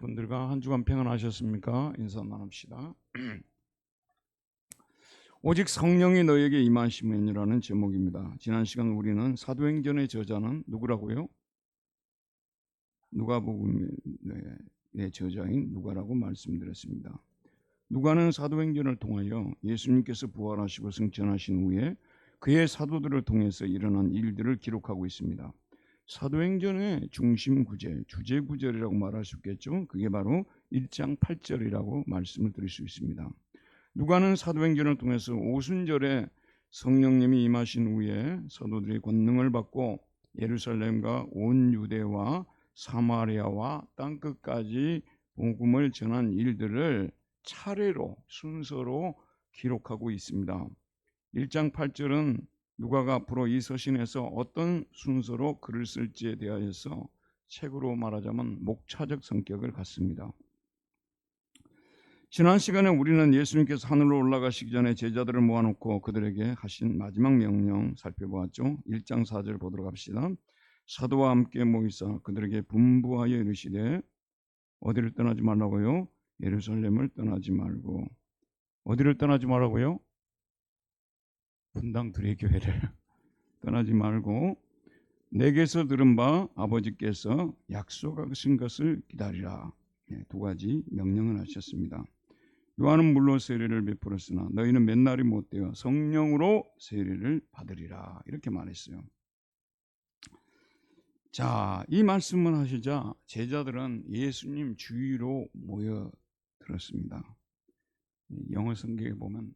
분들과 한 주간 평안하셨습니까? 인사 나눕시다. 오직 성령이 너에게 임하시면이라는 제목입니다. 지난 시간 우리는 사도행전의 저자는 누구라고요? 누가복음의 저자인 누가라고 말씀드렸습니다. 누가는 사도행전을 통하여 예수님께서 부활하시고 승천하신 후에 그의 사도들을 통해서 일어난 일들을 기록하고 있습니다. 사도행전의 중심 구절, 주제 구절이라고 말할 수 있겠죠. 그게 바로 1장 8절이라고 말씀을 드릴 수 있습니다. 누가는 사도행전을 통해서 오순절에 성령님이 임하신 후에 사도들이 권능을 받고 예루살렘과 온 유대와 사마리아와 땅끝까지 복음을 전한 일들을 차례로 순서로 기록하고 있습니다. 1장 8절은 누가가 앞으로 이 서신에서 어떤 순서로 글을 쓸지에 대하여서 책으로 말하자면 목차적 성격을 갖습니다. 지난 시간에 우리는 예수님께서 하늘로 올라가시기 전에 제자들을 모아놓고 그들에게 하신 마지막 명령 살펴보았죠. 1장 4절 보도록 합시다. 사도와 함께 모이사 그들에게 분부하여 이르시되 어디를 떠나지 말라고요? 예루살렘을 떠나지 말고. 어디를 떠나지 말라고요? 분당 두레교회를 떠나지 말고 내게서 들은 바 아버지께서 약속하신 것을 기다리라. 두 가지 명령을 하셨습니다. 요한은 물로 세례를 베풀었으나 너희는 맨날이 못되어 성령으로 세례를 받으리라. 이렇게 말했어요. 자, 이 말씀을 하시자 제자들은 예수님 주위로 모여들었습니다. 영어 성경에 보면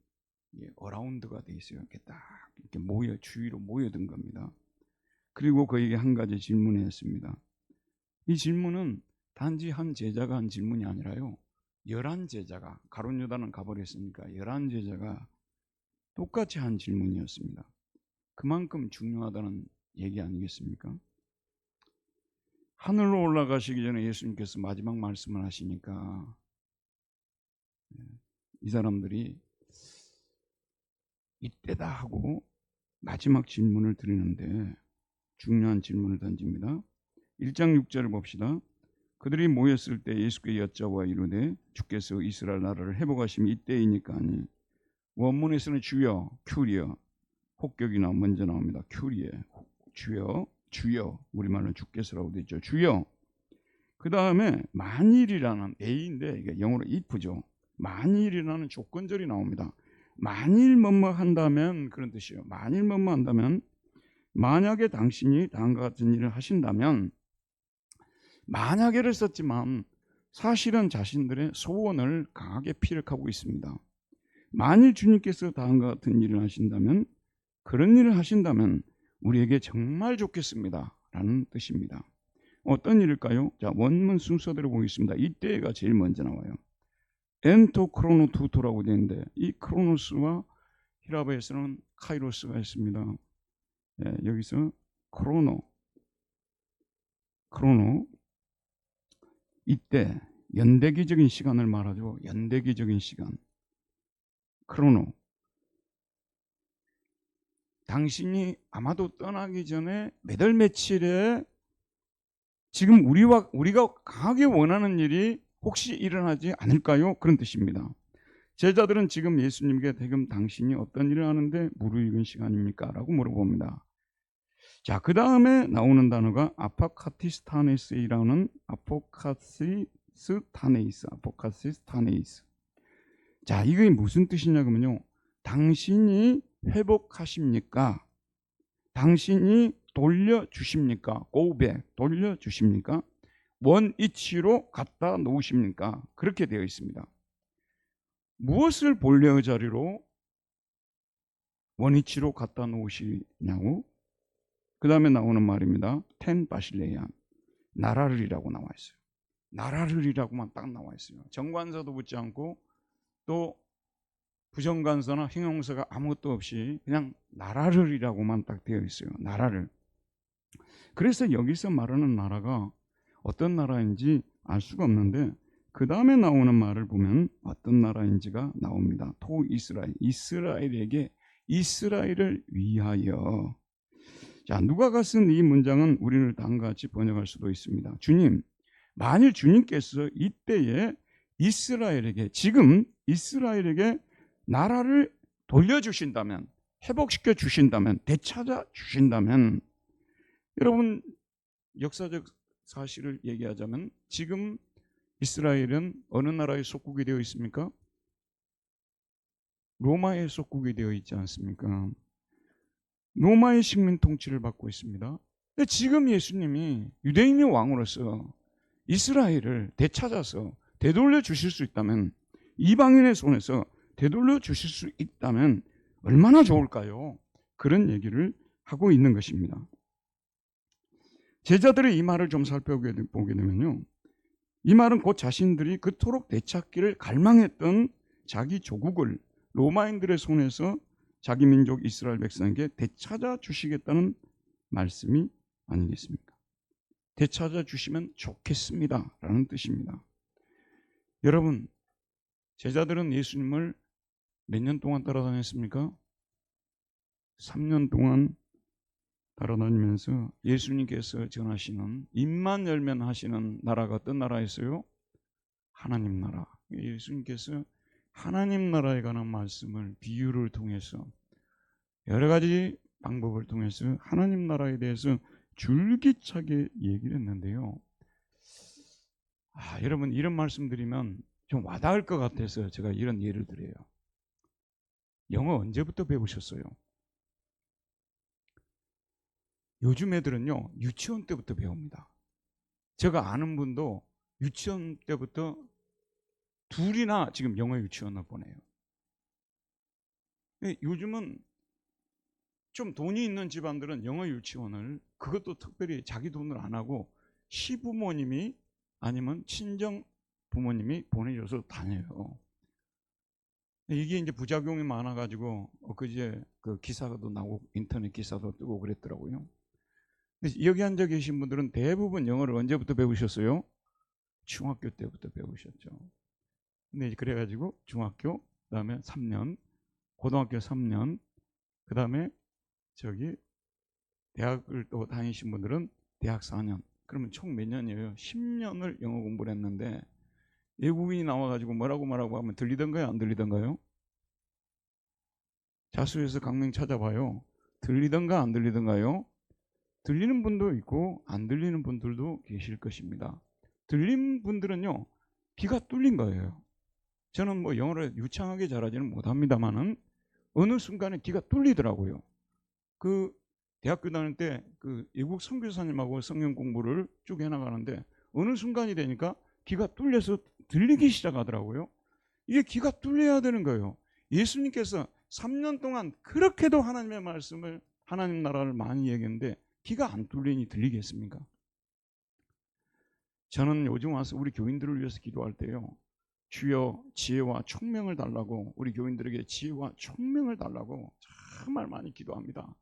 어라운드가 돼 있어요. 이렇게 딱 이렇게 주위로 모여든 겁니다. 그리고 그에게 한 가지 질문을 했습니다. 이 질문은 단지 한 제자가 한 질문이 아니라요. 11제자가, 가룟 유다는 가버렸으니까 11제자가 똑같이 한 질문이었습니다. 그만큼 중요하다는 얘기 아니겠습니까? 하늘로 올라가시기 전에 예수님께서 마지막 말씀을 하시니까 이 사람들이 이때다 하고 마지막 질문을 드리는데 중요한 질문을 던집니다. 1장 6절을 봅시다. 그들이 모였을 때 예수께 여짜와 이르되 주께서 이스라엘 나라를 회복하심이 이때이니까 아니. 원문에서는 주여, 큐리어, 혹격이나 먼저 나옵니다. 큐리에, 주여, 우리말로 주께서라고 되어 있죠. 주여. 그 다음에 만일이라는 A인데 이게 영어로 if죠. 만일이라는 조건절이 나옵니다. 만일 뭐뭐 한다면 그런 뜻이에요. 만일 뭐뭐 한다면 만약에 당신이 다음과 같은 일을 하신다면 만약에를 썼지만 사실은 자신들의 소원을 강하게 피력하고 있습니다. 만일 주님께서 다음과 같은 일을 하신다면 그런 일을 하신다면 우리에게 정말 좋겠습니다 라는 뜻입니다. 어떤 일일까요? 자, 원문 순서대로 보겠습니다. 이때가 제일 먼저 나와요. 엔토 크로노 투토라고 되어 있는데 이 크로노스와 히라바에서는 카이로스가 있습니다. 여기서 크로노 이때 연대기적인 시간을 말하죠. 연대기적인 시간. 크로노. 당신이 아마도 떠나기 전에 몇 월 며칠에 지금 우리가 강하게 원하는 일이 혹시 일어나지 않을까요? 그런 뜻입니다. 제자들은 지금 예수님께 대금 당신이 어떤 일을 하는데 무르익은 시간입니까? 라고 물어봅니다. 자, 그 다음에 나오는 단어가 아포카티스타네스라는 아포카시스타네이스. 자, 이게 무슨 뜻이냐면요. 당신이 회복하십니까? 당신이 돌려주십니까? 돌려주십니까? 원위치로 갖다 놓으십니까? 그렇게 되어 있습니다. 무엇을 본래의 자리로 원위치로 갖다 놓으시냐고? 그 다음에 나오는 말입니다. 텐 바실레이안. 나라를이라고 나와 있어요. 나라를이라고만 딱 나와 있어요. 정관사도 붙지 않고 또 부정관사나 형용사가 아무것도 없이 그냥 나라를이라고만 딱 되어 있어요. 나라를. 그래서 여기서 말하는 나라가 어떤 나라인지 알 수가 없는데 그 다음에 나오는 말을 보면 어떤 나라인지가 나옵니다. 토 이스라엘. 이스라엘에게 이스라엘을 위하여. 자, 누가가 쓴 이 문장은 우리를 다음과 같이 번역할 수도 있습니다. 주님, 만일 주님께서 이때에 이스라엘에게, 지금 이스라엘에게 나라를 돌려주신다면, 회복시켜 주신다면, 되찾아 주신다면, 여러분 역사적 사실을 얘기하자면 지금 이스라엘은 어느 나라에 속국이 되어 있습니까? 로마의 속국이 되어 있지 않습니까? 로마의 식민 통치를 받고 있습니다. 근데 지금 예수님이 유대인의 왕으로서 이스라엘을 되찾아서 되돌려 주실 수 있다면, 이방인의 손에서 되돌려 주실 수 있다면 얼마나 좋을까요? 그런 얘기를 하고 있는 것입니다. 제자들의 이 말을 좀 살펴보게 되면요, 이 말은 곧 자신들이 그토록 되찾기를 갈망했던 자기 조국을 로마인들의 손에서 자기 민족 이스라엘 백성에게 되찾아 주시겠다는 말씀이 아니겠습니까? 되찾아 주시면 좋겠습니다 라는 뜻입니다. 여러분, 제자들은 예수님을 몇 년 동안 따라다녔습니까? 3년 동안 따라다니면서 예수님께서 전하시는, 입만 열면 하시는 나라가 어떤 나라였어요? 하나님 나라. 예수님께서 하나님 나라에 관한 말씀을 비유를 통해서, 여러 가지 방법을 통해서 하나님 나라에 대해서 줄기차게 얘기를 했는데요. 여러분, 이런 말씀 드리면 좀 와닿을 것 같아서 제가 이런 예를 드려요. 영어 언제부터 배우셨어요? 요즘 애들은요, 유치원 때부터 배웁니다. 제가 아는 분도 유치원 때부터 둘이나 지금 영어 유치원을 보내요. 요즘은 좀 돈이 있는 집안들은 영어 유치원을, 그것도 특별히 자기 돈을 안 하고 시부모님이 아니면 친정 부모님이 보내줘서 다녀요. 이게 이제 부작용이 많아가지고 엊그제 그 기사도 나오고 인터넷 기사도 뜨고 그랬더라고요. 근데 여기 앉아 계신 분들은 대부분 영어를 언제부터 배우셨어요? 중학교 때부터 배우셨죠. 근데 그래가지고 중학교, 그다음에 3년, 고등학교 3년, 그다음에 대학을 또 다니신 분들은 대학 4년. 그러면 총 몇 년이에요? 10년을 영어 공부를 했는데, 외국인이 나와가지고 뭐라고 말하고 하면 들리던가요? 안 들리던가요? 자수에서 강명 찾아봐요. 들리던가 안 들리던가요? 들리는 분도 있고 안 들리는 분들도 계실 것입니다. 들린 분들은요, 귀가 뚫린 거예요. 저는 뭐 영어를 유창하게 잘하지는 못합니다만은 어느 순간에 귀가 뚫리더라고요. 그 대학교 다닐 때 그 외국 선교사님하고 성경 공부를 쭉 해나가는데 어느 순간이 되니까 귀가 뚫려서 들리기 시작하더라고요. 이게 귀가 뚫려야 되는 거예요. 예수님께서 3년 동안 그렇게도 하나님의 말씀을, 하나님 나라를 많이 얘기했는데 귀가 안 뚫리니 들리겠습니까? 저는 요즘 와서 우리 교인들을 위해서 기도할 때요, 주여 지혜와 총명을 달라고, 우리 교인들에게 지혜와 총명을 달라고 정말 많이 기도합니다.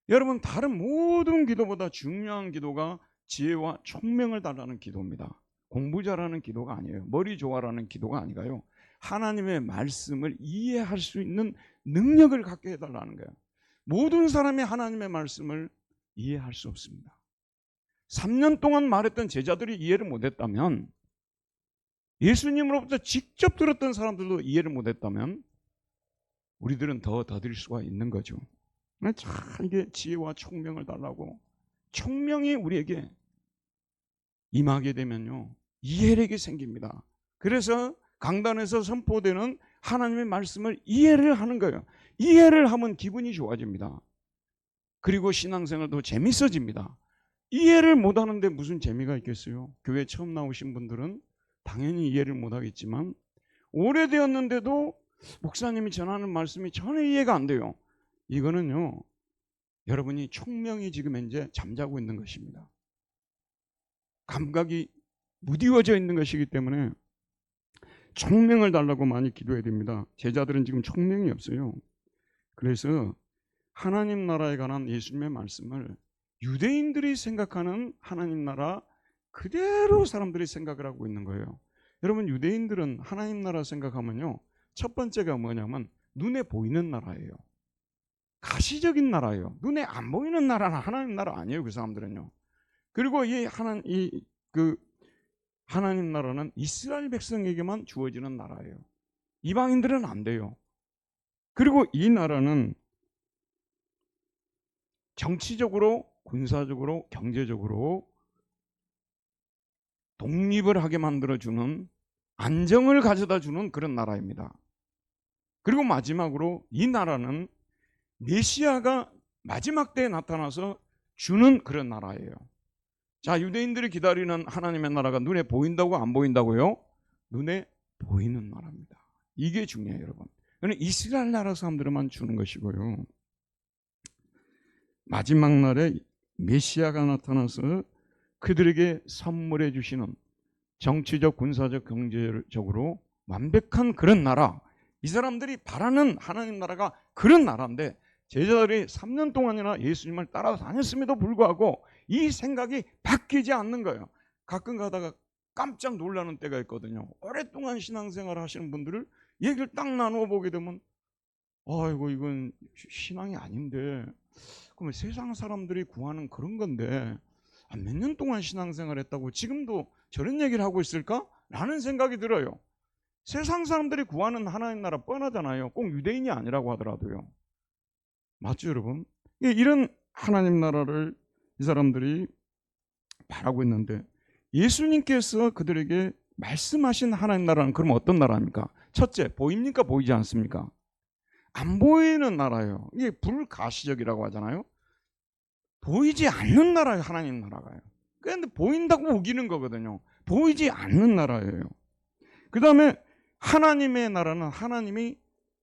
여러분, 다른 모든 기도보다 중요한 기도가 지혜와 총명을 달라는 기도입니다. 공부 잘하는 기도가 아니에요. 머리 좋아라는 기도가 아니라요, 하나님의 말씀을 이해할 수 있는 능력을 갖게 해달라는 거예요. 모든 사람이 하나님의 말씀을 이해할 수 없습니다. 3년 동안 말했던 제자들이 이해를 못했다면, 예수님으로부터 직접 들었던 사람들도 이해를 못했다면 우리들은 더 드릴 수가 있는 거죠. 참 이게 지혜와 총명을 달라고, 총명이 우리에게 임하게 되면요, 이해력이 생깁니다. 그래서 강단에서 선포되는 하나님의 말씀을 이해를 하는 거예요. 이해를 하면 기분이 좋아집니다. 그리고 신앙생활도 재밌어집니다. 이해를 못하는데 무슨 재미가 있겠어요? 교회 처음 나오신 분들은 당연히 이해를 못하겠지만, 오래되었는데도 목사님이 전하는 말씀이 전혀 이해가 안 돼요. 이거는요, 여러분이 총명이 지금 현재 잠자고 있는 것입니다. 감각이 무디워져 있는 것이기 때문에 총명을 달라고 많이 기도해야 됩니다. 제자들은 지금 총명이 없어요. 그래서 하나님 나라에 관한 예수님의 말씀을 유대인들이 생각하는 하나님 나라 그대로 사람들이 생각을 하고 있는 거예요. 여러분, 유대인들은 하나님 나라 생각하면요, 첫 번째가 뭐냐면 눈에 보이는 나라예요. 가시적인 나라예요. 눈에 안 보이는 나라는 하나님 나라 아니에요, 그 사람들은요. 그리고 하나님 나라는 이스라엘 백성에게만 주어지는 나라예요. 이방인들은 안 돼요. 그리고 이 나라는 정치적으로, 군사적으로, 경제적으로 독립을 하게 만들어주는, 안정을 가져다 주는 그런 나라입니다. 그리고 마지막으로 이 나라는 메시아가 마지막 때에 나타나서 주는 그런 나라예요. 자, 유대인들이 기다리는 하나님의 나라가 눈에 보인다고 안 보인다고요? 눈에 보이는 나라입니다. 이게 중요해요, 여러분. 그건 이스라엘 나라 사람들만 주는 것이고요. 마지막 날에 메시아가 나타나서 그들에게 선물해 주시는 정치적, 군사적, 경제적으로 완벽한 그런 나라, 이 사람들이 바라는 하나님 나라가 그런 나라인데 제자들이 3년 동안이나 예수님을 따라다녔음에도 불구하고 이 생각이 바뀌지 않는 거예요. 가끔 가다가 깜짝 놀라는 때가 있거든요. 오랫동안 신앙생활 하시는 분들을 얘기를 딱 나누어 보게 되면 아이고 이건 신앙이 아닌데, 그럼 세상 사람들이 구하는 그런 건데 몇 년 동안 신앙생활 했다고 지금도 저런 얘기를 하고 있을까? 라는 생각이 들어요. 세상 사람들이 구하는 하나님 나라 뻔하잖아요. 꼭 유대인이 아니라고 하더라도요. 맞죠, 여러분? 이런 하나님 나라를 이 사람들이 바라고 있는데 예수님께서 그들에게 말씀하신 하나님 나라는 그럼 어떤 나라입니까? 첫째, 보입니까? 보이지 않습니까? 안 보이는 나라예요. 이게 불가시적이라고 하잖아요. 보이지 않는 나라예요, 하나님 나라가요. 그런데 보인다고 우기는 거거든요. 보이지 않는 나라예요. 그 다음에 하나님의 나라는 하나님이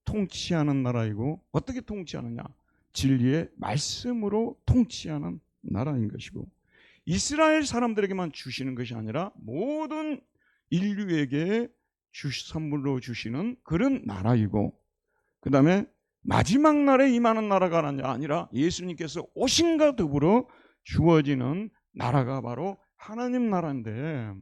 통치하는 나라이고, 어떻게 통치하느냐? 진리의 말씀으로 통치하는 나라인 것이고, 이스라엘 사람들에게만 주시는 것이 아니라 모든 인류에게 선물로 주시는 그런 나라이고, 그 다음에 마지막 날에 임하는 나라가 아니라 예수님께서 오신과 더불어 주어지는 나라가 바로 하나님 나라인데,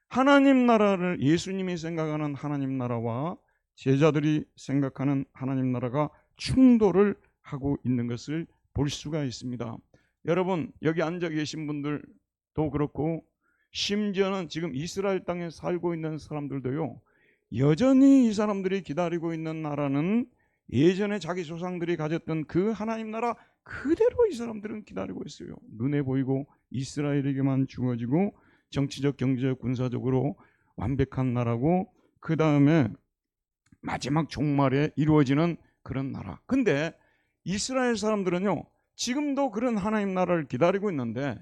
하나님 나라를 예수님이 생각하는 하나님 나라와 제자들이 생각하는 하나님 나라가 충돌을 하고 있는 것을 볼 수가 있습니다. 여러분, 여기 앉아 계신 분들도 그렇고 심지어는 지금 이스라엘 땅에 살고 있는 사람들도요, 여전히 이 사람들이 기다리고 있는 나라는 예전에 자기 조상들이 가졌던 그 하나님 나라 그대로 이 사람들은 기다리고 있어요. 눈에 보이고 이스라엘에게만 주어지고 정치적, 경제적, 군사적으로 완벽한 나라고, 그 다음에 마지막 종말에 이루어지는 그런 나라. 근데 이스라엘 사람들은요, 지금도 그런 하나님 나라를 기다리고 있는데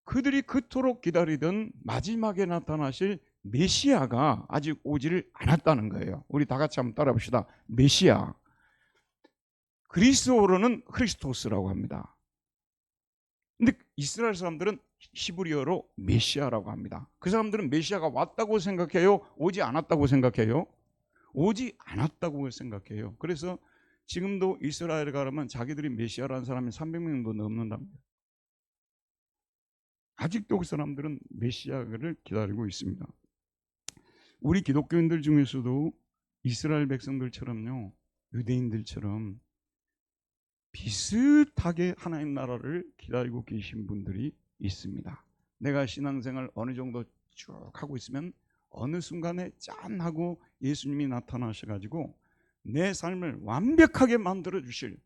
그들이 그토록 기다리던 마지막에 나타나실 메시아가 아직 오지를 않았다는 거예요. 우리 다 같이 한번 따라 봅시다. 메시아. 그리스어로는 크리스토스라고 합니다. 근데 이스라엘 사람들은 히브리어로 메시아라고 합니다. 그 사람들은 메시아가 왔다고 생각해요? 오지 않았다고 생각해요? 오지 않았다고 생각해요. 그래서 지금도 이스라엘에 가면 자기들이 메시아라는 사람이 300명도 넘는답니다. 아직도 그 사람들은 메시아를 기다리고 있습니다. 우리 기독교인들 중에서도 이스라엘 백성들처럼요, 유대인들처럼 비슷하게 하나님 나라를 기다리고 계신 분들이 있습니다. 내가 신앙생활 어느 정도 쭉 하고 있으면 어느 순간에 짠 하고 예수님이 나타나셔가지고 내 삶을 완벽하게 만들어 주실,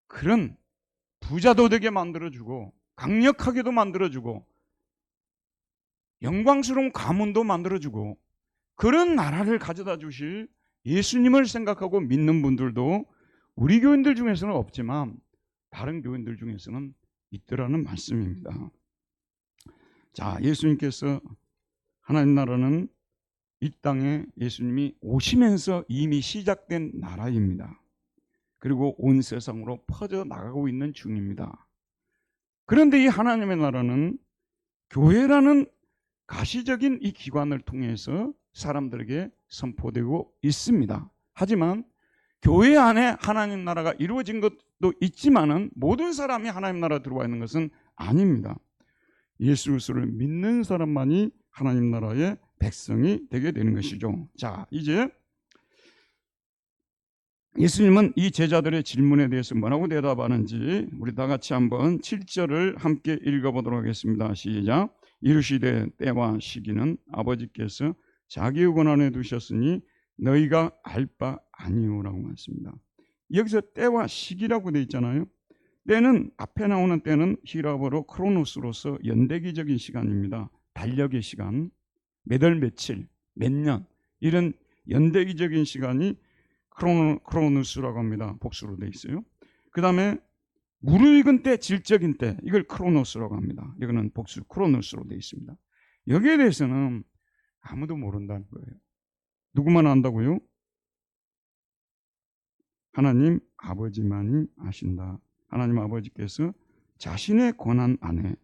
그런 부자도 되게 만들어 주고 강력하게도 만들어 주고 영광스러운 가문도 만들어 주고 그런 나라를 가져다 주실 예수님을 생각하고 믿는 분들도 우리 교인들 중에서는 없지만 다른 교인들 중에서는 있더라는 말씀입니다. 자, 예수님께서 하나님 나라는 이 땅에 예수님이 오시면서 이미 시작된 나라입니다. 그리고 온 세상으로 퍼져나가고 있는 중입니다. 그런데 이 하나님의 나라는 교회라는 가시적인 이 기관을 통해서 사람들에게 선포되고 있습니다. 하지만 교회 안에 하나님 나라가 이루어진 것도 있지만은 모든 사람이 하나님 나라 들어와 있는 것은 아닙니다. 예수 그리스도를 믿는 사람만이 하나님 나라의 백성이 되게 되는 것이죠. 자, 이제 예수님은 이 제자들의 질문에 대해서 뭐라고 대답하는지 우리 다 같이 한번 7절을 함께 읽어보도록 하겠습니다. 시작. 이르시되 때와 시기는 아버지께서 자기의 권한에 두셨으니 너희가 알 바 아니오라고 말씀합니다. 여기서 때와 시기라고 되어 있잖아요. 때는 앞에 나오는 때는 히라보로 크로노스로서 연대기적인 시간입니다. 달력의 시간, 몇 월 며칠, 몇 년 이런 연대기적인 시간이 크로노스라고 합니다. 복수로 되어 있어요. 그 다음에 무르익은 때, 질적인 때 이걸 크로노스라고 합니다. 이거는 복수 크로노스로 되어 있습니다. 여기에 대해서는 아무도 모른다는 거예요. 누구만 안다고요? 하나님 아버지만이 아신다. 하나님 아버지께서 자신의 권한 안에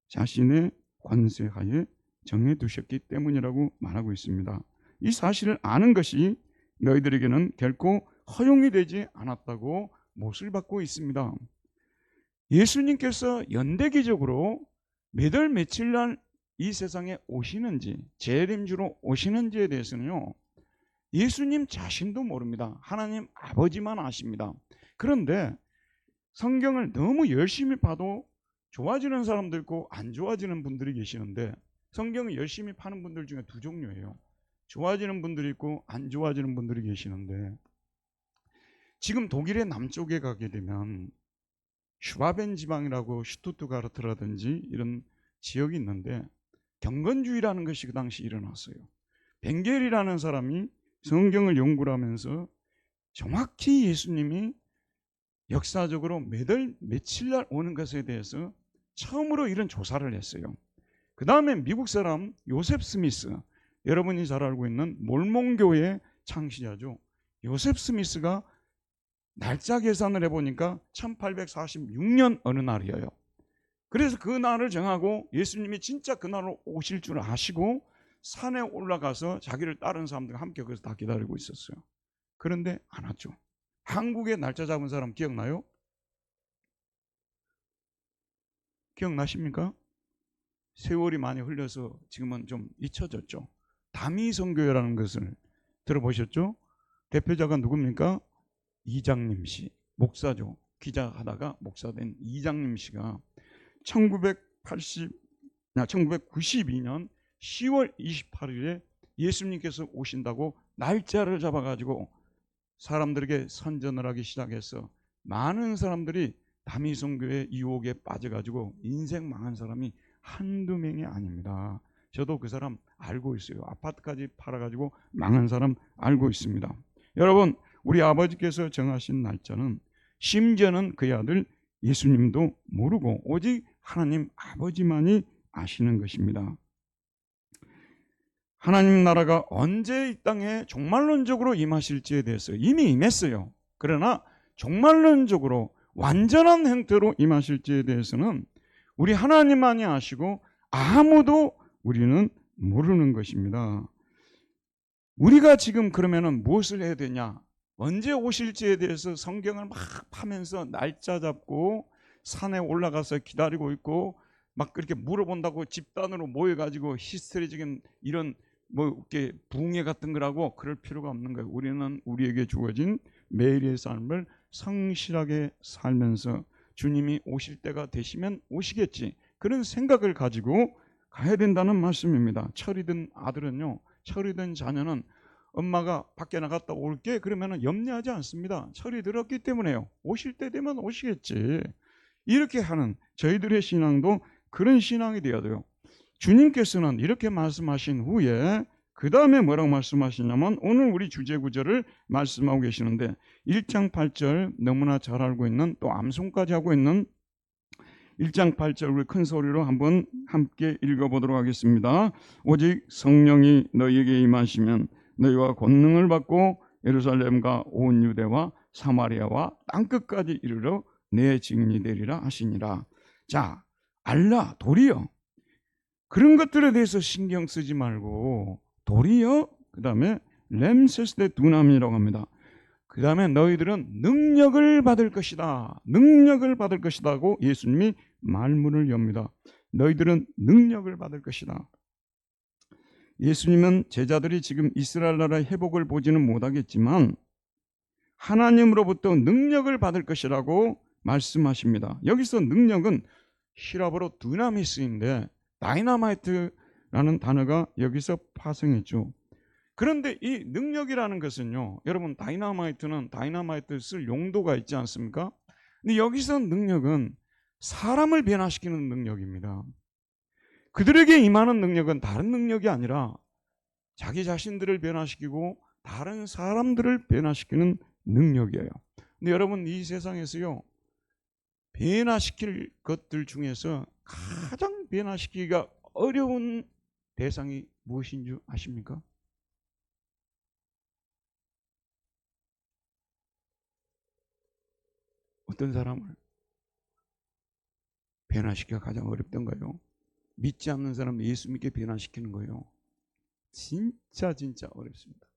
자신의 권세하에 정해두셨기 때문이라고 말하고 있습니다. 이 사실을 아는 것이 너희들에게는 결코 허용이 되지 않았다고 못을 받고 있습니다. 예수님께서 연대기적으로 몇 월 며칠 날 이 세상에 오시는지, 재림주로 오시는지에 대해서는요, 예수님 자신도 모릅니다. 하나님 아버지만 아십니다. 그런데 성경을 너무 열심히 봐도 좋아지는 사람도 있고 안 좋아지는 분들이 계시는데, 성경을 열심히 파는 분들 중에 두 종류예요. 좋아지는 분들이 있고 안 좋아지는 분들이 계시는데, 지금 독일의 남쪽에 가게 되면 슈바벤 지방이라고 슈투트가르트라든지 이런 지역이 있는데 경건주의라는 것이 그 당시 일어났어요. 벵겔이라는 사람이 성경을 연구를 하면서 정확히 예수님이 역사적으로 몇 월 며칠 날 오는 것에 대해서 처음으로 이런 조사를 했어요. 그 다음에 미국 사람 요셉 스미스, 여러분이 잘 알고 있는 몰몬교의 창시자죠. 요셉 스미스가 날짜 계산을 해보니까 1846년 어느 날이에요. 그래서 그 날을 정하고 예수님이 진짜 그 날로 오실 줄 아시고 산에 올라가서 자기를 따른 사람들과 함께 거기서 다 기다리고 있었어요. 그런데 안 왔죠. 한국에 날짜 잡은 사람 기억나요? 기억나십니까? 세월이 많이 흘려서 지금은 좀 잊혀졌죠. 다미선교회라는 것을 들어보셨죠? 대표자가 누굽니까? 이장림 씨, 목사죠. 기자하다가 목사된 이장림 씨가 1992년 10월 28일에 예수님께서 오신다고 날짜를 잡아가지고 사람들에게 선전을 하기 시작해서 많은 사람들이 다미선교회 유혹에 빠져가지고 인생 망한 사람이 한두 명이 아닙니다. 저도 그 사람 알고 있어요. 아파트까지 팔아가지고 망한 사람 알고 있습니다. 여러분, 우리 아버지께서 정하신 날짜는 심지어는 그의 아들 예수님도 모르고 오직 하나님 아버지만이 아시는 것입니다. 하나님 나라가 언제 이 땅에 종말론적으로 임하실지에 대해서 이미 임했어요. 그러나 종말론적으로 완전한 형태로 임하실지에 대해서는 우리 하나님만이 아시고 아무도 우리는 모르는 것입니다. 우리가 지금 그러면은 무엇을 해야 되냐? 언제 오실지에 대해서 성경을 막 파면서 날짜 잡고 산에 올라가서 기다리고 있고 막 그렇게 물어본다고 집단으로 모여가지고 히스테리적인 이런 뭐 이렇게 붕괴 같은 거라고 그럴 필요가 없는 거예요. 우리는 우리에게 주어진 매일의 삶을 성실하게 살면서 주님이 오실 때가 되시면 오시겠지, 그런 생각을 가지고 가야 된다는 말씀입니다. 철이든 아들은요, 철이든 자녀는 엄마가 밖에 나갔다 올게 그러면 염려하지 않습니다. 철이 들었기 때문에요. 오실 때 되면 오시겠지. 이렇게 하는 저희들의 신앙도 그런 신앙이 되어야 돼요. 주님께서는 이렇게 말씀하신 후에 그 다음에 뭐라고 말씀하시냐면 오늘 우리 주제 구절을 말씀하고 계시는데 1장 8절 너무나 잘 알고 있는, 또 암송까지 하고 있는 1장 8절 우리 큰 소리로 한번 함께 읽어보도록 하겠습니다. 오직 성령이 너희에게 임하시면 너희와 권능을 받고 예루살렘과 온 유대와 사마리아와 땅끝까지 이르러 내 증인이 되리라 하시니라. 자, 알라, 도리어 그런 것들에 대해서 신경 쓰지 말고 도리어 그 다음에 렘세스데 두나미라고 합니다. 그 다음에 너희들은 능력을 받을 것이다. 능력을 받을 것이다고 예수님이 말문을 엽니다. 너희들은 능력을 받을 것이다. 예수님은 제자들이 지금 이스라엘 나라의 회복을 보지는 못하겠지만 하나님으로부터 능력을 받을 것이라고 말씀하십니다. 여기서 능력은 히라보로 두나미스인데 다이너마이트라는 단어가 여기서 파생했죠. 그런데 이 능력이라는 것은요, 여러분, 다이너마이트 쓸 용도가 있지 않습니까? 근데 여기서 능력은 사람을 변화시키는 능력입니다. 그들에게 임하는 능력은 다른 능력이 아니라 자기 자신들을 변화시키고 다른 사람들을 변화시키는 능력이에요. 근데 여러분, 이 세상에서요, 변화시킬 것들 중에서 가장 변화시키기가 어려운 대상이 무엇인 줄 아십니까? 어떤 사람을 변화시키기가 가장 어렵던가요? 믿지 않는 사람 예수 믿게 변화시키는 거예요. 진짜 어렵습니다.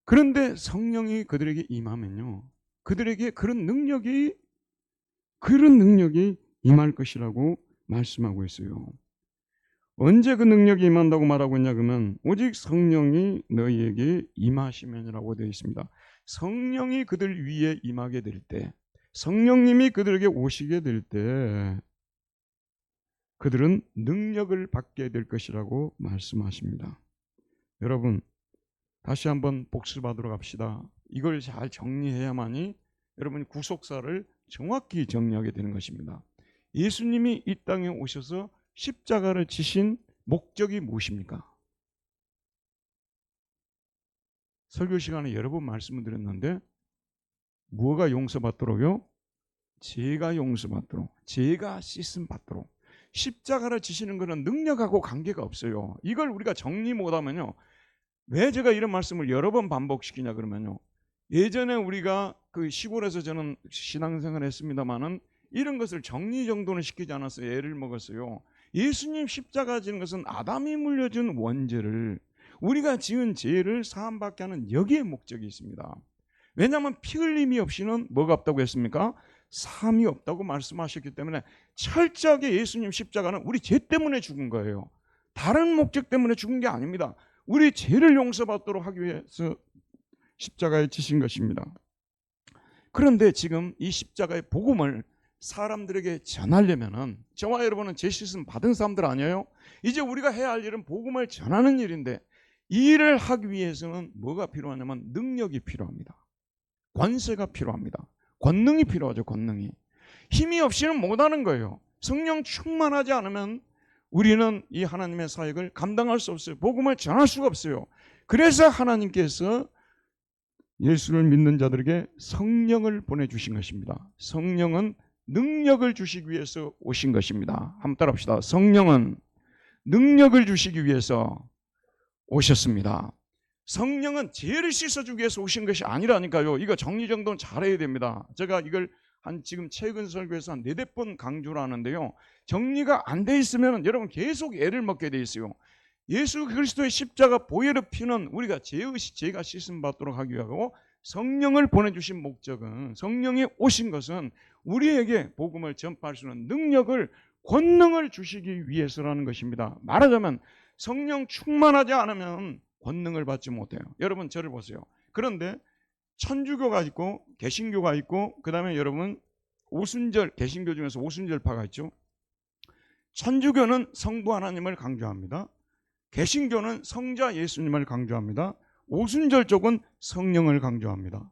그런데 성령이 그들에게 임하면요, 그들에게 그런 능력이 임할 것이라고 말씀하고 있어요. 언제 그 능력이 임한다고 말하고 있냐 그러면 오직 성령이 너희에게 임하시면이라고 되어 있습니다. 성령이 그들 위에 임하게 될 때, 성령님이 그들에게 오시게 될 때 그들은 능력을 받게 될 것이라고 말씀하십니다. 여러분, 다시 한번 복습하도록 합시다. 이걸 잘 정리해야만이 여러분이 구속사를 정확히 정리하게 되는 것입니다. 예수님이 이 땅에 오셔서 십자가를 지신 목적이 무엇입니까? 설교 시간에 여러 번 말씀을 드렸는데 무엇가 용서받도록요? 죄가 용서받도록, 죄가 씻음받도록. 십자가를 지시는 것은 능력하고 관계가 없어요. 이걸 우리가 정리 못하면요, 왜 제가 이런 말씀을 여러 번 반복시키냐 그러면요, 예전에 우리가 그 시골에서 저는 신앙생활을 했습니다마는 이런 것을 정리정돈을 시키지 않았어요. 애를 먹었어요. 예수님 십자가 지는 것은 아담이 물려준 원죄를, 우리가 지은 죄를 사함받게 하는 여기에 목적이 있습니다. 왜냐하면 피 흘림이 없이는 뭐가 없다고 했습니까? 사함이 없다고 말씀하셨기 때문에 철저하게 예수님 십자가는 우리 죄 때문에 죽은 거예요. 다른 목적 때문에 죽은 게 아닙니다. 우리 죄를 용서받도록 하기 위해서 십자가에 지신 것입니다. 그런데 지금 이 십자가의 복음을 사람들에게 전하려면은, 저와 여러분은 죄 씻음 받은 사람들 아니에요? 이제 우리가 해야 할 일은 복음을 전하는 일인데, 이 일을 하기 위해서는 뭐가 필요하냐면 능력이 필요합니다. 권세가 필요합니다. 권능이 필요하죠. 권능이. 힘이 없이는 못하는 거예요. 성령 충만하지 않으면 우리는 이 하나님의 사역을 감당할 수 없어요. 복음을 전할 수가 없어요. 그래서 하나님께서 예수를 믿는 자들에게 성령을 보내주신 것입니다. 성령은 능력을 주시기 위해서 오신 것입니다. 한번 따라합시다. 성령은 능력을 주시기 위해서 오셨습니다. 성령은 죄를 씻어주기 위해서 오신 것이 아니라니까요. 이거 정리정돈 잘해야 됩니다. 제가 이걸 지금 최근 설교에서 한 4번 강조를 하는데요, 정리가 안 돼 있으면 여러분 계속 애를 먹게 돼 있어요. 예수 그리스도의 십자가 보혈의 피는 우리가 죄가 씻음 받도록 하기 위하고, 성령을 보내주신 목적은, 성령이 오신 것은 우리에게 복음을 전파할 수 있는 능력을, 권능을 주시기 위해서라는 것입니다. 말하자면 성령 충만하지 않으면 권능을 받지 못해요. 여러분 저를 보세요. 그런데 천주교가 있고 개신교가 있고, 그 다음에 여러분 오순절, 개신교 중에서 오순절파가 있죠. 천주교는 성부 하나님을 강조합니다. 개신교는 성자 예수님을 강조합니다. 오순절 쪽은 성령을 강조합니다.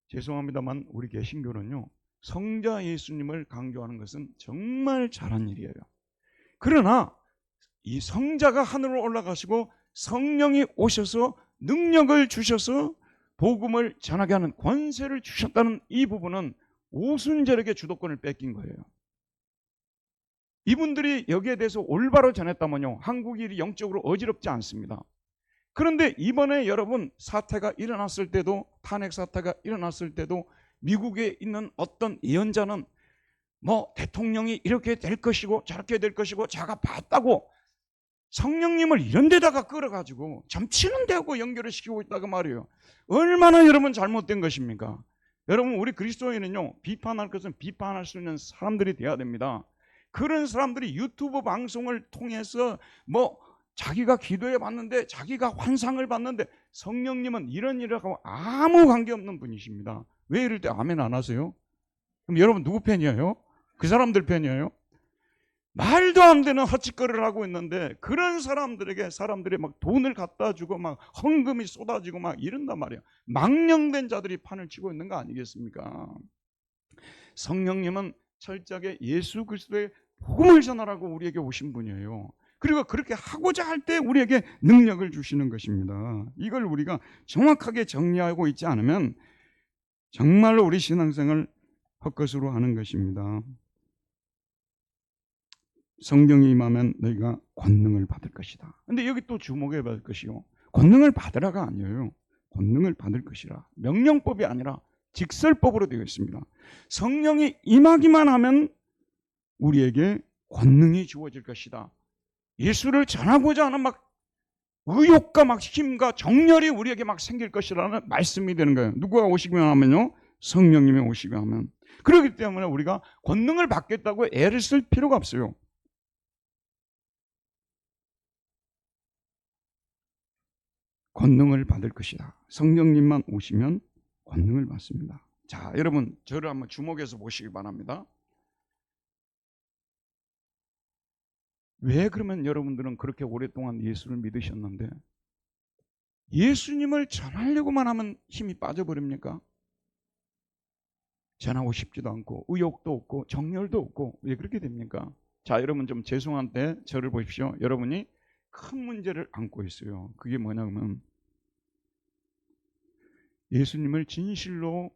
죄송합니다만 우리 개신교는요, 성자 예수님을 강조하는 것은 정말 잘한 일이에요. 그러나 이 성자가 하늘로 올라가시고 성령이 오셔서 능력을 주셔서 복음을 전하게 하는 권세를 주셨다는 이 부분은 오순절에게 주도권을 뺏긴 거예요. 이분들이 여기에 대해서 올바로 전했다면요, 한국이 영적으로 어지럽지 않습니다. 그런데 이번에 여러분 사태가 일어났을 때도, 탄핵 사태가 일어났을 때도 미국에 있는 어떤 예언자는 뭐 대통령이 이렇게 될 것이고 저렇게 될 것이고 자가 봤다고 성령님을 이런 데다가 끌어가지고 점치는 데하고 연결을 시키고 있다고 말이에요. 얼마나 여러분 잘못된 것입니까? 여러분 우리 그리스도인은요, 비판할 것은 비판할 수 있는 사람들이 돼야 됩니다. 그런 사람들이 유튜브 방송을 통해서 뭐 자기가 기도해 봤는데, 자기가 환상을 봤는데, 성령님은 이런 일을 하고 아무 관계없는 분이십니다. 왜 이럴 때 아멘 안 하세요? 그럼 여러분 누구 편이에요? 그 사람들 편이에요? 말도 안 되는 헛짓거리를 하고 있는데 그런 사람들에게 사람들이 막 돈을 갖다 주고 막 헌금이 쏟아지고 막 이런단 말이에요. 망령된 자들이 판을 치고 있는 거 아니겠습니까? 성령님은 철저하게 예수 그리스도의 복음을 전하라고 우리에게 오신 분이에요. 그리고 그렇게 하고자 할 때 우리에게 능력을 주시는 것입니다. 이걸 우리가 정확하게 정리하고 있지 않으면 정말로 우리 신앙생활을 헛것으로 하는 것입니다. 성령이 임하면 너희가 권능을 받을 것이다. 근데 여기 또 주목해야 할 것이요, 권능을 받으라가 아니에요. 권능을 받을 것이라. 명령법이 아니라 직설법으로 되어 있습니다. 성령이 임하기만 하면 우리에게 권능이 주어질 것이다. 예수를 전하고자 하는 막 의욕과 막 힘과 정열이 우리에게 막 생길 것이라는 말씀이 되는 거예요. 누구가 오시기만 하면요? 성령님이 오시기만 하면. 그렇기 때문에 우리가 권능을 받겠다고 애를 쓸 필요가 없어요. 권능을 받을 것이다. 성령님만 오시면 권능을 받습니다. 자, 여러분 저를 한번 주목해서 보시기 바랍니다. 왜 그러면 여러분들은 그렇게 오랫동안 예수를 믿으셨는데 예수님을 전하려고만 하면 힘이 빠져버립니까? 전하고 싶지도 않고 의욕도 없고 정열도 없고 왜 그렇게 됩니까? 자, 여러분 좀 죄송한데 저를 보십시오. 여러분이 큰 문제를 안고 있어요. 그게 뭐냐면 예수님을 진실로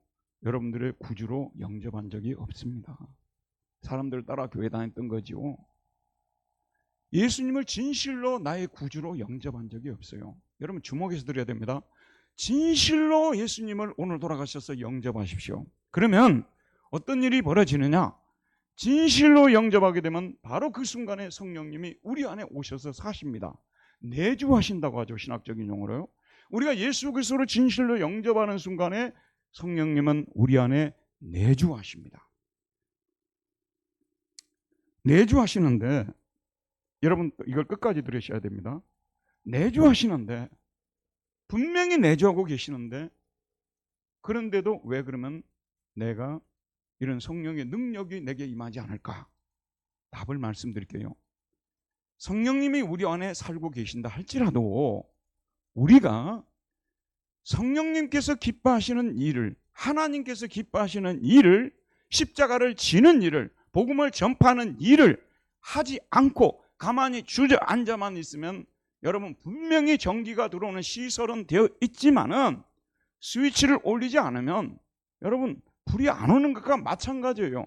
여러분들의 구주로 영접한 적이 없습니다. 사람들 따라 교회 다녔던 거지요. 예수님을 진실로 나의 구주로 영접한 적이 없어요. 여러분 주목해서 드려야 됩니다. 진실로 예수님을 오늘 돌아가셔서 영접하십시오. 그러면 어떤 일이 벌어지느냐? 진실로 영접하게 되면 바로 그 순간에 성령님이 우리 안에 오셔서 사십니다. 내주하신다고 하죠, 신학적인 용어로요. 우리가 예수 그리스도를 진실로 영접하는 순간에 성령님은 우리 안에 내주하십니다. 내주하시는데 여러분 이걸 끝까지 들으셔야 됩니다. 내주하시는데 분명히 내주하고 계시는데 그런데도 왜 그러면 내가 이런 성령의 능력이 내게 임하지 않을까? 답을 말씀드릴게요. 성령님이 우리 안에 살고 계신다 할지라도 우리가 성령님께서 기뻐하시는 일을, 하나님께서 기뻐하시는 일을, 십자가를 지는 일을, 복음을 전파하는 일을 하지 않고 가만히 주저앉아만 있으면 여러분 분명히 전기가 들어오는 시설은 되어 있지만은 스위치를 올리지 않으면 여러분 불이 안 오는 것과 마찬가지예요.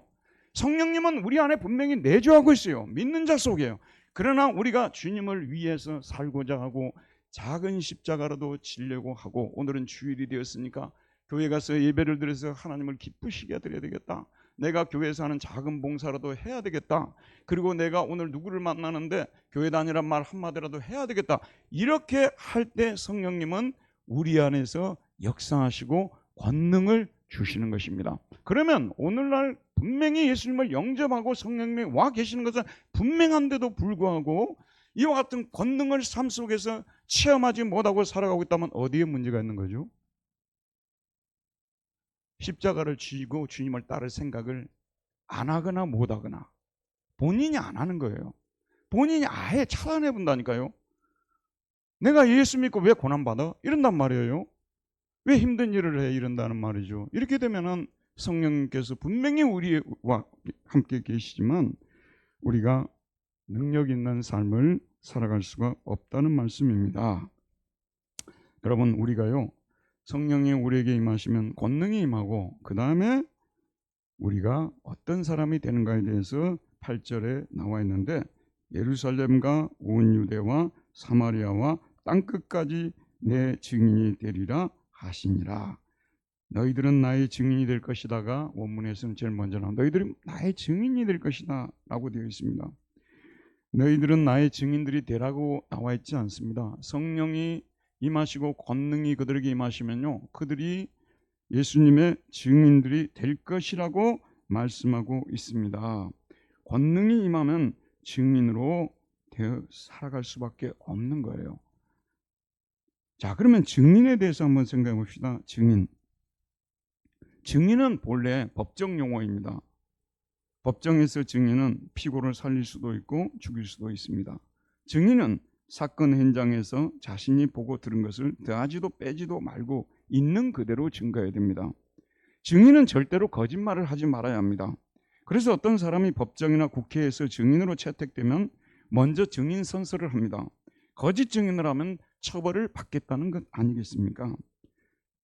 성령님은 우리 안에 분명히 내주하고 있어요. 믿는 자 속에요. 그러나 우리가 주님을 위해서 살고자 하고 작은 십자가라도 지려고 하고, 오늘은 주일이 되었으니까 교회 가서 예배를 드려서 하나님을 기쁘시게 드려야 되겠다. 내가 교회에서 하는 작은 봉사라도 해야 되겠다. 그리고 내가 오늘 누구를 만나는데 교회 다니란 말 한마디라도 해야 되겠다. 이렇게 할 때 성령님은 우리 안에서 역사하시고 권능을 주시는 것입니다. 그러면 오늘날 분명히 예수님을 영접하고 성령님이 와 계시는 것은 분명한데도 불구하고 이와 같은 권능을 삶 속에서 체험하지 못하고 살아가고 있다면 어디에 문제가 있는 거죠? 십자가를 지고 주님을 따를 생각을 안 하거나 못 하거나 본인이 안 하는 거예요. 본인이 아예 차단해 본다니까요. 내가 예수 믿고 왜 고난받아? 이런단 말이에요. 왜 힘든 일을 해? 이런다는 말이죠. 이렇게 되면은 성령님께서 분명히 우리와 함께 계시지만 우리가 능력 있는 삶을 살아갈 수가 없다는 말씀입니다. 여러분 우리가요 성령이 우리에게 임하시면 권능이 임하고 그 다음에 우리가 어떤 사람이 되는가에 대해서 8절에 나와 있는데 예루살렘과 온 유대와 사마리아와 땅끝까지 내 증인이 되리라 하시니라. 너희들은 나의 증인이 될 것이다가 원문에서는 제일 먼저 나온 너희들은 나의 증인이 될 것이다 라고 되어 있습니다. 너희들은 나의 증인들이 되라고 나와 있지 않습니다. 성령이 임하시고 권능이 그들에게 임하시면요 그들이 예수님의 증인들이 될 것이라고 말씀하고 있습니다. 권능이 임하면 증인으로 되어 살아갈 수밖에 없는 거예요. 자, 그러면 증인에 대해서 한번 생각해 봅시다. 증인은 본래 법적 용어입니다. 법정에서 증인은 피고를 살릴 수도 있고 죽일 수도 있습니다. 증인은 사건 현장에서 자신이 보고 들은 것을 더하지도 빼지도 말고 있는 그대로 증거해야 됩니다. 증인은 절대로 거짓말을 하지 말아야 합니다. 그래서 어떤 사람이 법정이나 국회에서 증인으로 채택되면 먼저 증인 선서를 합니다. 거짓 증인을 하면 처벌을 받겠다는 것 아니겠습니까?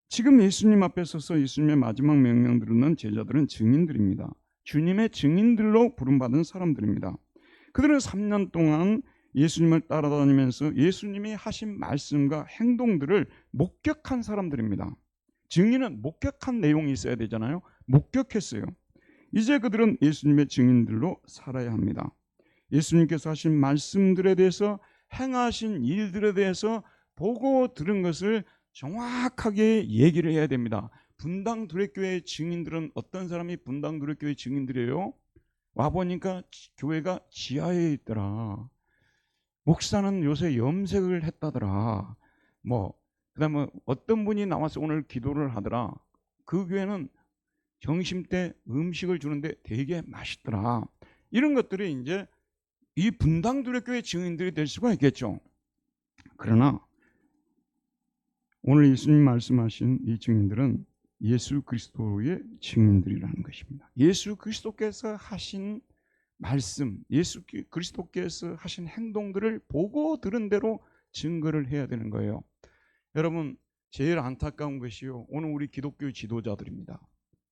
지금 예수님 앞에 서서 예수님의 마지막 명령 들은 제자들은 증인들입니다. 주님의 증인들로 부름받은 사람들입니다. 그들은 3년 동안 예수님을 따라다니면서 예수님이 하신 말씀과 행동들을 목격한 사람들입니다. 증인은 목격한 내용이 있어야 되잖아요. 목격했어요. 이제 그들은 예수님의 증인들로 살아야 합니다. 예수님께서 하신 말씀들에 대해서 행하신 일들에 대해서 보고 들은 것을 정확하게 얘기를 해야 됩니다. 분당두레교회 증인들은 어떤 사람이 분당두레교회 증인들이에요? 와보니까 교회가 지하에 있더라. 목사는 요새 염색을 했다더라. 그다음에 어떤 분이 나와서 오늘 기도를 하더라. 그 교회는 점심때 음식을 주는데 되게 맛있더라. 이런 것들이 이제 이 분당두레교회 증인들이 될 수가 있겠죠. 그러나 오늘 예수님 말씀하신 이 증인들은 예수 그리스도의 증인들이라는 것입니다. 예수 그리스도께서 하신 말씀, 예수 그리스도께서 하신 행동들을 보고 들은 대로 증거를 해야 되는 거예요. 여러분, 제일 안타까운 것이요, 오늘 우리 기독교 지도자들입니다.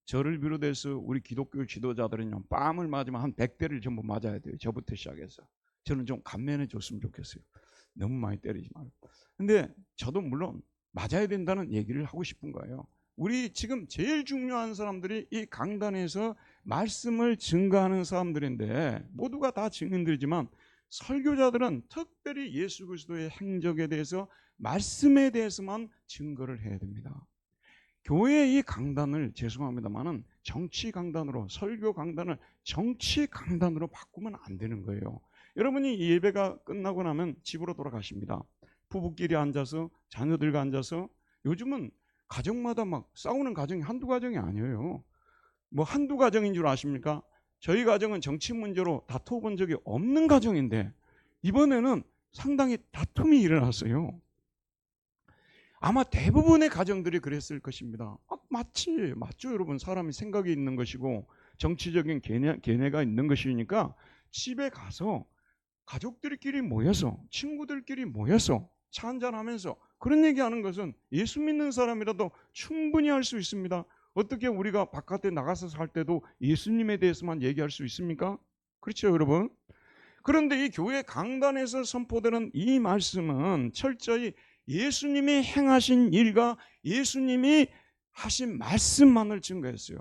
저를 비롯해서 우리 기독교 지도자들은요, 뺨을 맞으면 한 100대를 전부 맞아야 돼요. 저부터 시작해서. 저는 좀 감면해 줬으면 좋겠어요. 너무 많이 때리지 말고. 근데 저도 물론 맞아야 된다는 얘기를 하고 싶은 거예요. 우리 지금 제일 중요한 사람들이 이 강단에서 말씀을 증거하는 사람들인데, 모두가 다 증인들이지만 설교자들은 특별히 예수 그리스도의 행적에 대해서, 말씀에 대해서만 증거를 해야 됩니다. 교회의 이 강단을, 죄송합니다만은 정치 강단으로, 설교 강단을 정치 강단으로 바꾸면 안 되는 거예요. 여러분이 이 예배가 끝나고 나면 집으로 돌아가십니다. 부부끼리 앉아서, 자녀들과 앉아서, 요즘은 가정마다 막 싸우는 가정이 한두 가정이 아니에요. 한두 가정인 줄 아십니까? 저희 가정은 정치 문제로 다투어본 적이 없는 가정인데 이번에는 상당히 다툼이 일어났어요. 아마 대부분의 가정들이 그랬을 것입니다. 맞죠 여러분. 사람이 생각이 있는 것이고 정치적인 견해가 있는 것이니까 집에 가서 가족들끼리 모여서, 친구들끼리 모여서 차 한잔하면서 그런 얘기하는 것은 예수 믿는 사람이라도 충분히 할 수 있습니다. 어떻게 우리가 바깥에 나가서 살 때도 예수님에 대해서만 얘기할 수 있습니까? 그렇죠 여러분? 그런데 이 교회 강단에서 선포되는 이 말씀은 철저히 예수님이 행하신 일과 예수님이 하신 말씀만을 증거했어요.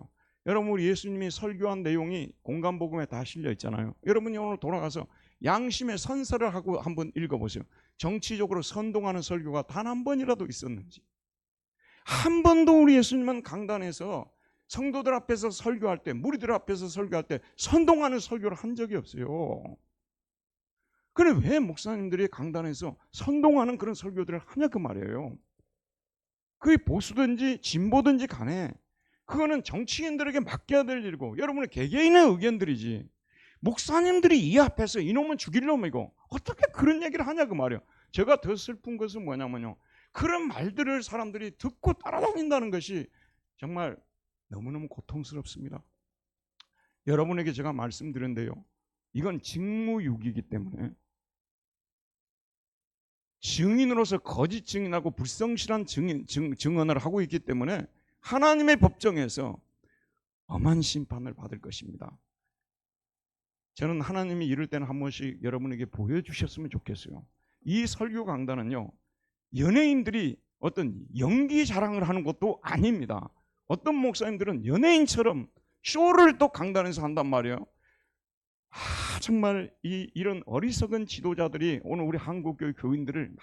여러분, 우리 예수님이 설교한 내용이 공간복음에 다 실려 있잖아요. 여러분이 오늘 돌아가서 양심의 선서를 하고 한번 읽어보세요. 정치적으로 선동하는 설교가 단 한 번이라도 있었는지. 한 번도 우리 예수님은 강단에서 성도들 앞에서 설교할 때, 무리들 앞에서 설교할 때 선동하는 설교를 한 적이 없어요. 그래, 왜 목사님들이 강단에서 선동하는 그런 설교들을 하냐 그 말이에요. 그게 보수든지 진보든지 간에 그거는 정치인들에게 맡겨야 될 일이고 여러분의 개개인의 의견들이지, 목사님들이 이 앞에서 이놈은 죽일 놈이고 어떻게 그런 얘기를 하냐 그 말이에요. 제가 더 슬픈 것은 뭐냐면요, 그런 말들을 사람들이 듣고 따라다닌다는 것이 정말 너무너무 고통스럽습니다. 여러분에게 제가 말씀드렸는데요, 이건 직무유기이기 때문에 증인으로서 거짓 증인하고 불성실한 증언을 하고 있기 때문에 하나님의 법정에서 엄한 심판을 받을 것입니다. 저는 하나님이 이럴 때는 한 번씩 여러분에게 보여주셨으면 좋겠어요. 이 설교 강단은요, 연예인들이 어떤 연기 자랑을 하는 것도 아닙니다. 어떤 목사님들은 연예인처럼 쇼를 또 강단에서 한단 말이에요. 정말 이런 어리석은 지도자들이 오늘 우리 한국교회 교인들을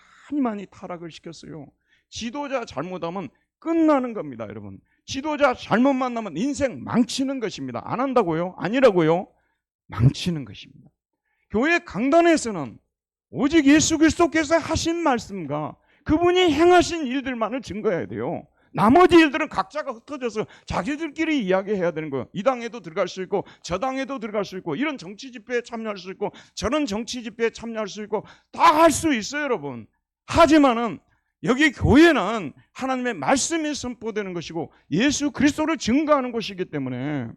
많이 타락을 시켰어요. 지도자 잘못하면 끝나는 겁니다, 여러분. 지도자 잘못 만나면 인생 망치는 것입니다. 안 한다고요? 아니라고요? 망치는 것입니다. 교회 강단에서는 오직 예수 그리스도께서 하신 말씀과 그분이 행하신 일들만을 증거해야 돼요. 나머지 일들은 각자가 흩어져서 자기들끼리 이야기해야 되는 거예요. 이 당에도 들어갈 수 있고 저 당에도 들어갈 수 있고 이런 정치 집회에 참여할 수 있고 저런 정치 집회에 참여할 수 있고 다 할 수 있어요, 여러분. 하지만은 여기 교회는 하나님의 말씀이 선포되는 것이고 예수 그리스도를 증거하는 곳이기 때문에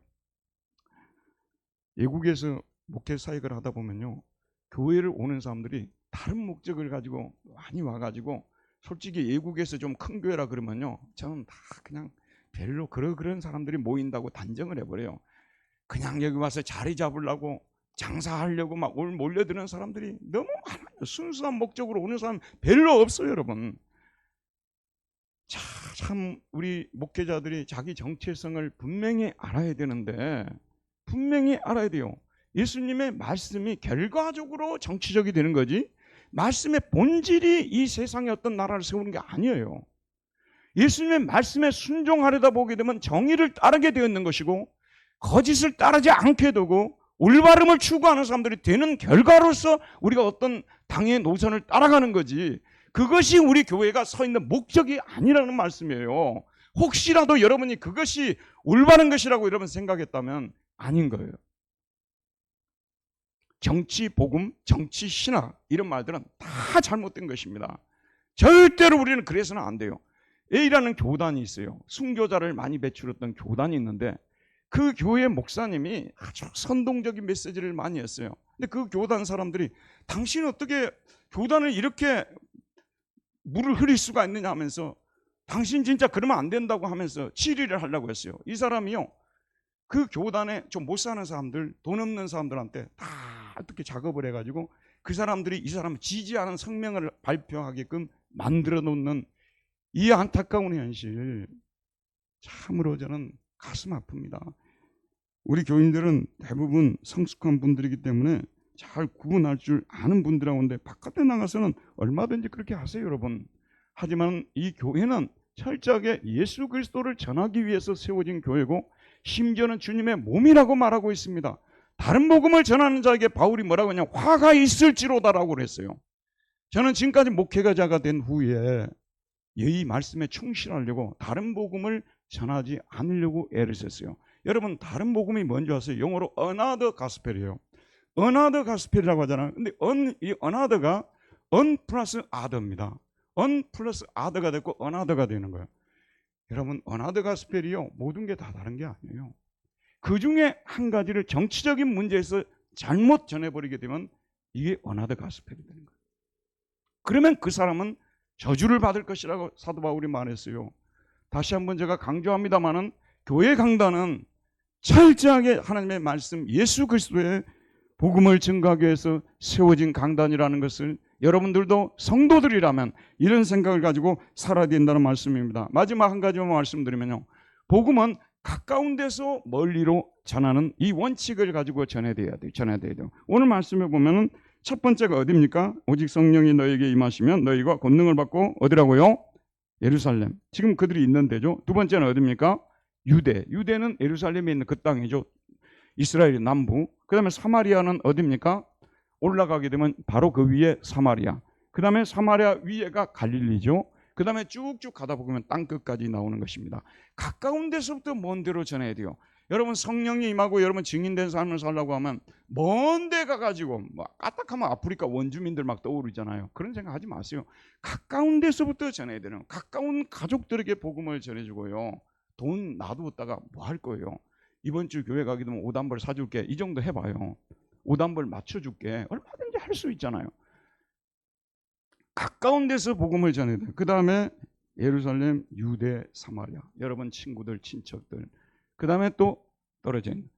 외국에서 목회 사역을 하다 보면요, 교회를 오는 사람들이 다른 목적을 가지고 많이 와가지고 솔직히 외국에서 좀 큰 교회라 그러면요, 저는 다 그냥 별로 그런 사람들이 모인다고 단정을 해버려요. 그냥 여기 와서 자리 잡으려고 장사하려고 막 몰려드는 사람들이 너무 많아요. 순수한 목적으로 오는 사람 별로 없어요, 여러분. 참 우리 목회자들이 자기 정체성을 분명히 알아야 되는데, 분명히 알아야 돼요. 예수님의 말씀이 결과적으로 정치적이 되는 거지 말씀의 본질이 이 세상에 어떤 나라를 세우는 게 아니에요. 예수님의 말씀에 순종하려다 보게 되면 정의를 따르게 되어 있는 것이고 거짓을 따르지 않게 되고 올바름을 추구하는 사람들이 되는 결과로서 우리가 어떤 당의 노선을 따라가는 거지, 그것이 우리 교회가 서 있는 목적이 아니라는 말씀이에요. 혹시라도 여러분이 그것이 올바른 것이라고 여러분 생각했다면 아닌 거예요. 정치 복음, 정치 신학 이런 말들은 다 잘못된 것입니다. 절대로 우리는 그래서는 안 돼요. A라는 교단이 있어요. 순교자를 많이 배출했던 교단이 있는데 그 교회 목사님이 아주 선동적인 메시지를 많이 했어요. 근데 그 교단 사람들이 당신은 어떻게 교단을 이렇게 물을 흐릴 수가 있느냐 하면서 당신 진짜 그러면 안 된다고 하면서 질의를 하려고 했어요. 이 사람이요, 그 교단에 좀 못 사는 사람들, 돈 없는 사람들한테 다 어떻게 작업을 해가지고 그 사람들이 이 사람을 지지하는 성명을 발표하게끔 만들어 놓는 이 안타까운 현실, 참으로 저는 가슴 아픕니다. 우리 교인들은 대부분 성숙한 분들이기 때문에 잘 구분할 줄 아는 분들하고인데 바깥에 나가서는 얼마든지 그렇게 하세요, 여러분. 하지만 이 교회는 철저하게 예수 그리스도를 전하기 위해서 세워진 교회고 심지어는 주님의 몸이라고 말하고 있습니다. 다른 복음을 전하는 자에게 바울이 뭐라고 하냐, 화가 있을지로다라고 그랬어요. 저는 지금까지 목회자가 된 후에 이 말씀에 충실하려고 다른 복음을 전하지 않으려고 애를 썼어요. 여러분, 다른 복음이 뭔지 아세요? 영어로 another gospel이에요. another gospel이라고 하잖아요. 근데 이 another가 on 플러스 other입니다. on 플러스 other가 됐고 another가 되는 거예요. 여러분, another gospel이요, 모든 게 다 다른 게 아니에요. 그 중에 한 가지를 정치적인 문제에서 잘못 전해버리게 되면 이게 another gospel이 되는 거예요. 그러면 그 사람은 저주를 받을 것이라고 사도 바울이 말했어요. 다시 한번 제가 강조합니다마는 교회 강단은 철저하게 하나님의 말씀 예수 그리스도의 복음을 증거하기 위해서 세워진 강단이라는 것을 여러분들도 성도들이라면 이런 생각을 가지고 살아야 된다는 말씀입니다. 마지막 한 가지만 말씀드리면요, 복음은 가까운 데서 멀리로 전하는 이 원칙을 가지고 전해야 돼요. 오늘 말씀에 보면은 첫 번째가 어디입니까? 오직 성령이 너에게 임하시면 너희가 권능을 받고 어디라고요? 예루살렘. 지금 그들이 있는 데죠. 두 번째는 어디입니까? 유대는 예루살렘에 있는 그 땅이죠. 이스라엘의 남부. 그 다음에 사마리아는 어디입니까? 올라가게 되면 바로 그 위에 사마리아. 그 다음에 사마리아 위에가 갈릴리죠. 그 다음에 쭉쭉 가다 보면 땅끝까지 나오는 것입니다. 가까운 데서부터 먼 데로 전해야 돼요. 여러분, 성령이 임하고 여러분 증인된 삶을 살려고 하면 먼 데 가가지고 까딱하면 아프리카 원주민들 막 떠오르잖아요. 그런 생각 하지 마세요. 가까운 데서부터 전해야 되는, 가까운 가족들에게 복음을 전해주고요. 돈 놔두었다가 뭐 할 거예요? 이번 주 교회 가게 되면 오단벌 사줄게, 이 정도 해봐요. 오단벌 맞춰줄게, 얼마든지 할 수 있잖아요. 가까운 데서 복음을 전해야 돼요. 그 다음에 예루살렘, 유대, 사마리아. 여러분 친구들, 친척들. 그 다음에 또 떨어진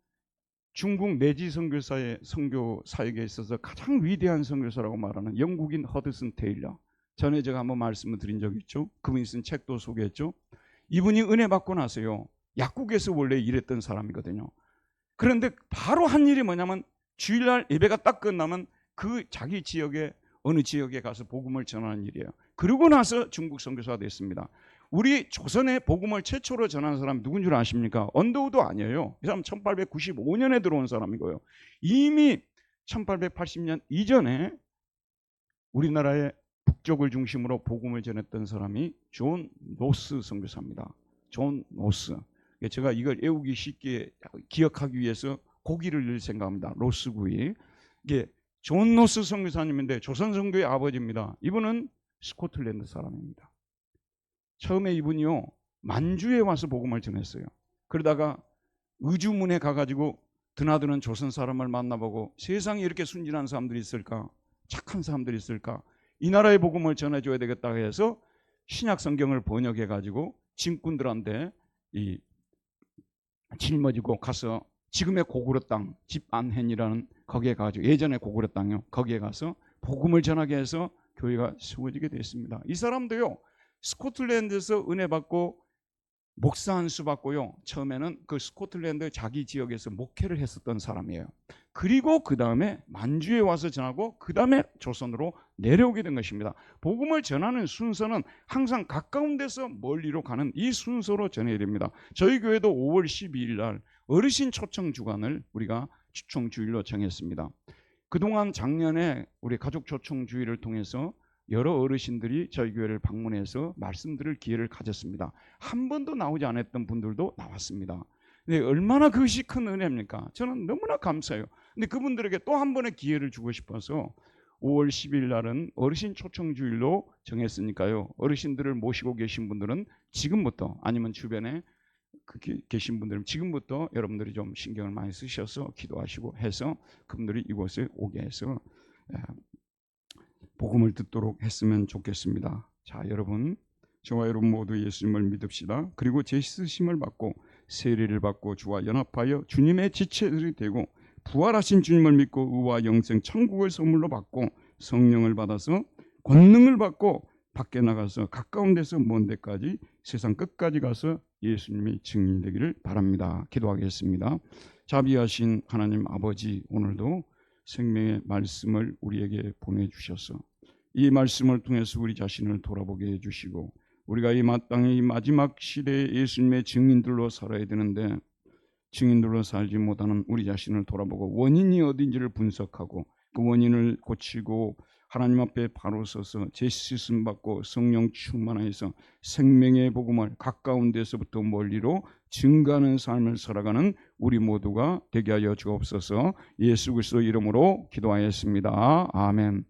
중국 내지 선교사의 선교 사역에 있어서 가장 위대한 선교사라고 말하는 영국인 허드슨 테일러. 전에 제가 한번 말씀을 드린 적이 있죠. 그분이 쓴 책도 소개했죠. 이분이 은혜 받고 나서요, 약국에서 원래 일했던 사람이거든요. 그런데 바로 한 일이 뭐냐면 주일날 예배가 딱 끝나면 그 자기 지역에 어느 지역에 가서 복음을 전하는 일이에요. 그러고 나서 중국 선교사가 됐습니다. 우리 조선의 복음을 최초로 전하는 사람이 누군 줄 아십니까? 언더우드 아니에요. 이 사람 1895년에 들어온 사람이고요. 이미 1880년 이전에 우리나라의 북쪽을 중심으로 복음을 전했던 사람이 존 노스 선교사입니다. 존 노스. 제가 이걸 외우기 쉽게 기억하기 위해서 고기를 늘 생각합니다. 로스구이. 이게 존 노스 선교사님인데 조선 선교의 아버지입니다. 이분은 스코틀랜드 사람입니다. 처음에 이분이요 만주에 와서 복음을 전했어요. 그러다가 의주문에 가가지고 드나드는 조선 사람을 만나보고 세상에 이렇게 순진한 사람들이 있을까, 착한 사람들이 있을까, 이 나라의 복음을 전해줘야 되겠다 해서 신약 성경을 번역해가지고 진군들한테 이 짊어지고 가서 지금의 고구려 땅 집안헨이라는 거기에 가지고 예전에 고구려 땅이요 거기에 가서 복음을 전하게 해서 교회가 세워지게 됐습니다. 이 사람도요 스코틀랜드에서 은혜 받고 목사 안수 받고요 처음에는 그 스코틀랜드 자기 지역에서 목회를 했었던 사람이에요. 그리고 그 다음에 만주에 와서 전하고 그 다음에 조선으로 내려오게 된 것입니다. 복음을 전하는 순서는 항상 가까운 데서 멀리로 가는 이 순서로 전해야 됩니다. 저희 교회도 5월 12일 날 어르신 초청 주간을 우리가 초청 주일로 정했습니다. 그동안 작년에 우리 가족 초청 주일을 통해서 여러 어르신들이 저희 교회를 방문해서 말씀 들을 기회를 가졌습니다. 한 번도 나오지 않았던 분들도 나왔습니다. 근데 얼마나 그것이 큰 은혜입니까? 저는 너무나 감사해요. 근데 그분들에게 또 한 번의 기회를 주고 싶어서 5월 10일 날은 어르신 초청 주일로 정했으니까요. 어르신들을 모시고 계신 분들은 지금부터 아니면 주변에 계신 분들은 지금부터 여러분들이 좀 신경을 많이 쓰셔서 기도하시고 해서 그분들이 이곳에 오게 해서 복음을 듣도록 했으면 좋겠습니다. 자, 여러분, 저와 여러분 모두 예수님을 믿읍시다. 그리고 제시쓰심을 받고 세례를 받고 주와 연합하여 주님의 지체들이 되고 부활하신 주님을 믿고 의와 영생 천국을 선물로 받고 성령을 받아서 권능을 받고 밖에 나가서 가까운 데서 먼 데까지 세상 끝까지 가서 예수님이 증인이 되기를 바랍니다. 기도하겠습니다. 자비하신 하나님 아버지, 오늘도 생명의 말씀을 우리에게 보내주셔서 이 말씀을 통해서 우리 자신을 돌아보게 해주시고 우리가 이 마땅히 이 마지막 시대에 예수님의 증인들로 살아야 되는데 증인들로 살지 못하는 우리 자신을 돌아보고 원인이 어딘지를 분석하고 그 원인을 고치고 하나님 앞에 바로 서서 제시씀 받고 성령 충만해서 생명의 복음을 가까운 데서부터 멀리로 증가하는 삶을 살아가는 우리 모두가 되게 하여 주옵소서. 예수 그리스도 이름으로 기도하였습니다. 아멘.